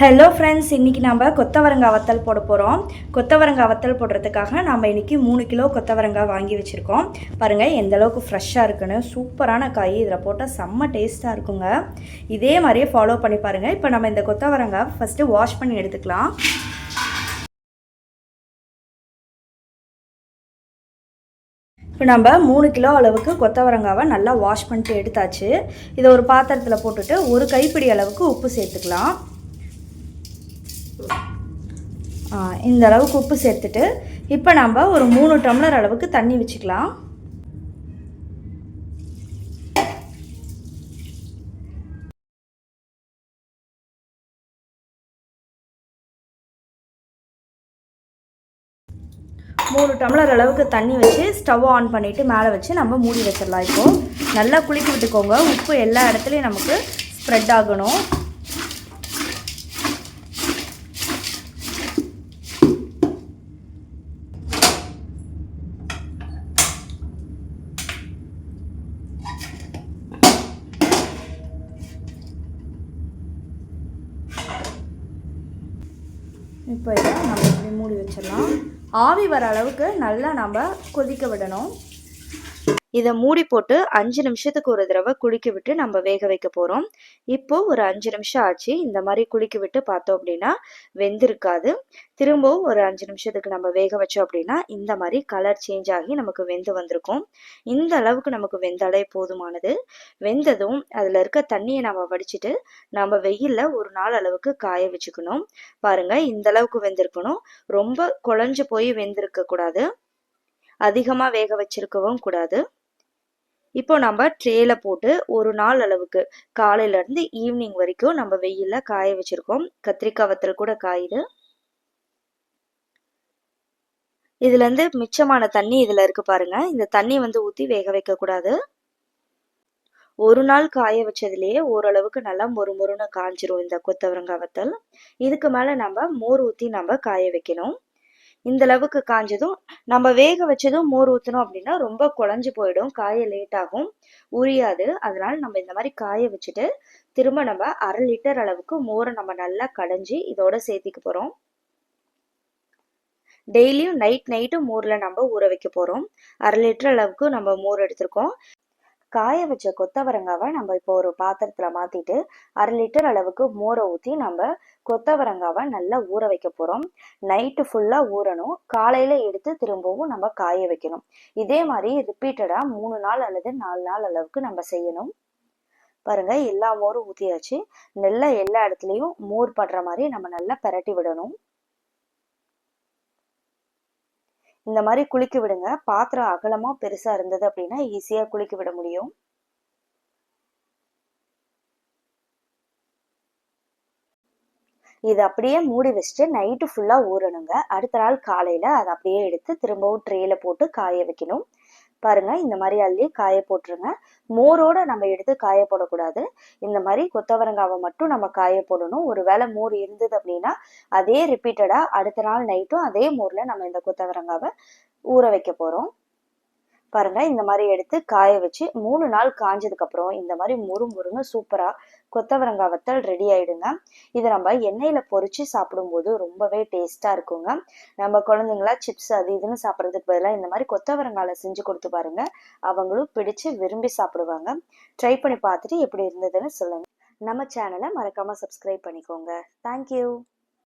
Hello friends, இன்றைக்கி நம்ம கொத்தவரங்காய் வத்தல் போட போகிறோம். கொத்தவரங்காய் வத்தல் போடுறதுக்காக நம்ம இன்றைக்கி 3 கிலோ கொத்தவரங்காய் வாங்கி வச்சுருக்கோம். பாருங்கள் எந்த அளவுக்கு ஃப்ரெஷ்ஷாக இருக்குன்னு. சூப்பரான காய், இதில் போட்டால் செம்ம டேஸ்ட்டாக இருக்குங்க. இதே மாதிரியே ஃபாலோ பண்ணி பாருங்கள். இப்போ நம்ம இந்த கொத்தவரங்காய் ஃபஸ்ட்டு வாஷ் பண்ணி எடுத்துக்கலாம். இப்போ நம்ம 3 கிலோ அளவுக்கு கொத்தவரங்காவை நல்லா வாஷ் பண்ணிட்டு எடுத்தாச்சு. இதை ஒரு பாத்திரத்தில் போட்டுட்டு ஒரு கைப்பிடி அளவுக்கு உப்பு சேர்த்துக்கலாம். இந்த அளவுக்கு உப்பு சேர்த்துட்டு இப்போ நம்ம ஒரு 3 டம்ளர் அளவுக்கு தண்ணி வச்சுக்கலாம். மூணு டம்ளர் அளவுக்கு தண்ணி வச்சு ஸ்டவ் ஆன் பண்ணிவிட்டு மேலே வச்சு நம்ம மூடி வச்சிடலாம். இப்போது நல்லா குளிக்க விட்டுக்கோங்க. உப்பு எல்லா இடத்துலையும் நமக்கு ஸ்ப்ரெட் ஆகணும். இப்போ இதை நம்ம இப்படி மூடி வச்சிடலாம். ஆவி வர அளவுக்கு நல்லா நம்ம கொதிக்க விடணும். இதை மூடி போட்டு 5 நிமிஷத்துக்கு ஒரு தடவை குளிக்க விட்டு நம்ம வேக வைக்க போகிறோம். இப்போது ஒரு 5 நிமிஷம் ஆச்சு. இந்த மாதிரி குளிக்க விட்டு பார்த்தோம் அப்படின்னா வெந்திருக்காது. திரும்பவும் ஒரு 5 நிமிஷத்துக்கு நம்ம வேக வச்சோம் அப்படின்னா இந்த மாதிரி கலர் சேஞ்ச் ஆகி நமக்கு வெந்து வந்திருக்கும். இந்த அளவுக்கு நமக்கு வெந்தாலே போதுமானது. வெந்ததும் அதில் இருக்க தண்ணியை நம்ம வடிச்சிட்டு நம்ம வெயிலில் ஒரு நாள் அளவுக்கு காய வச்சுக்கணும். பாருங்கள் இந்த அளவுக்கு வெந்திருக்கணும். ரொம்ப குழஞ்சு போய் வெந்திருக்க கூடாது, அதிகமாக வேக வச்சிருக்கவும் கூடாது. இப்போ நம்ம ட்ரேல போட்டு ஒரு நாள் அளவுக்கு காலையிலேருந்து ஈவினிங் வரைக்கும் நம்ம வெயிலில் காய வச்சுருக்கோம். கத்திரிக்காய் வத்தல் கூட காயுது. இதுலேருந்து மிச்சமான தண்ணி இதில் இருக்குது பாருங்கள். இந்த தண்ணி ஊற்றி வேக வைக்கக்கூடாது. ஒரு நாள் காய வச்சதுலேயே ஓரளவுக்கு நல்லா மொறுமொறுன்னு காஞ்சிரும் இந்த கொத்தவரங்காய் வத்தல். இதுக்கு மேலே நம்ம மோர் ஊற்றி நம்ம காய வைக்கணும். இந்த அளவுக்கு காஞ்சதும் நம்ம வேக வச்சதும் மோர் ஊற்றணும் அப்படின்னா ரொம்ப குழஞ்சு போயிடும், காய லேட் ஆகும், உரியாது. அதனால நம்ம இந்த மாதிரி காய வச்சுட்டு திரும்ப நம்ம 1/2 லிட்டர் அளவுக்கு மோரை நம்ம நல்லா கடைஞ்சி இதோட சேர்த்திக்க போகிறோம். டெய்லியும் நைட்டு மோரில் நம்ம ஊற வைக்க போகிறோம். 1/2 லிட்டர் அளவுக்கு நம்ம மோர் எடுத்திருக்கோம். காய வச்ச கொத்தவரங்காவை நம்ம இப்போ ஒரு பாத்திரத்தில் மாற்றிட்டு 1/2 லிட்டர் அளவுக்கு மோரை ஊற்றி நம்ம கொத்தவரங்காவை நல்லா ஊற வைக்க போகிறோம். நைட்டு ஃபுல்லாக ஊறணும். காலையில் எடுத்து திரும்பவும் நம்ம காய வைக்கணும். இதே மாதிரி ரிப்பீட்டடாக 3 நாள் அல்லது 4 நாள் அளவுக்கு நம்ம செய்யணும். பாருங்கள் எல்லா மோரும் ஊற்றியாச்சு. நல்லா எல்லா இடத்துலையும் மோர் படுற மாதிரி நம்ம நல்லா பிரட்டி விடணும். இந்த மாதிரி குளிக்க விடுங்க. பாத்திரம் அகலமாக பெருசாக இருந்தது அப்படின்னா ஈஸியாக குளிக்க விட முடியும். இது அப்படியே மூடி வச்சுட்டு நைட்டு ஃபுல்லாக ஊறணுங்க. அடுத்த நாள் காலையில் அதை அப்படியே எடுத்து திரும்பவும் ட்ரேல போட்டு காய வைக்கணும். பாருங்கள் இந்த மாதிரி அள்ளி காய போட்டுருங்க. மோரோடு நம்ம எடுத்து காய போடக்கூடாது. இந்த மாதிரி கொத்தவரங்காவை மட்டும் நம்ம காய போடணும். ஒரு வேளை மோர் இருந்தது அப்படின்னா அதே ரிப்பீட்டடாக அடுத்த நாள் நைட்டும் அதே மோரில் நம்ம இந்த கொத்தவரங்காவை ஊற வைக்க போகிறோம். பாருங்கள் இந்த மாதிரி எடுத்து காய வச்சு 3 நாள் காஞ்சதுக்கப்புறம் இந்த மாதிரி முறுமுறுன்னு சூப்பராக கொத்தவரங்காய் வத்தல் ரெடி ஆகிடுங்க. இதை நம்ம எண்ணெயில் பொரித்து சாப்பிடும்போது ரொம்பவே டேஸ்ட்டாக இருக்குங்க. நம்ம குழந்தைங்களா சிப்ஸ் அது இதுன்னு சாப்பிட்றதுக்கு பதிலாக இந்த மாதிரி கொத்தவரங்காயில் செஞ்சு கொடுத்து பாருங்கள். அவங்களும் பிடிச்சு விரும்பி சாப்பிடுவாங்க. ட்ரை பண்ணி பார்த்துட்டு எப்படி இருந்ததுன்னு சொல்லுங்கள். நம்ம சேனலை மறக்காமல் சப்ஸ்கிரைப் பண்ணிக்கோங்க. தேங்க்யூ.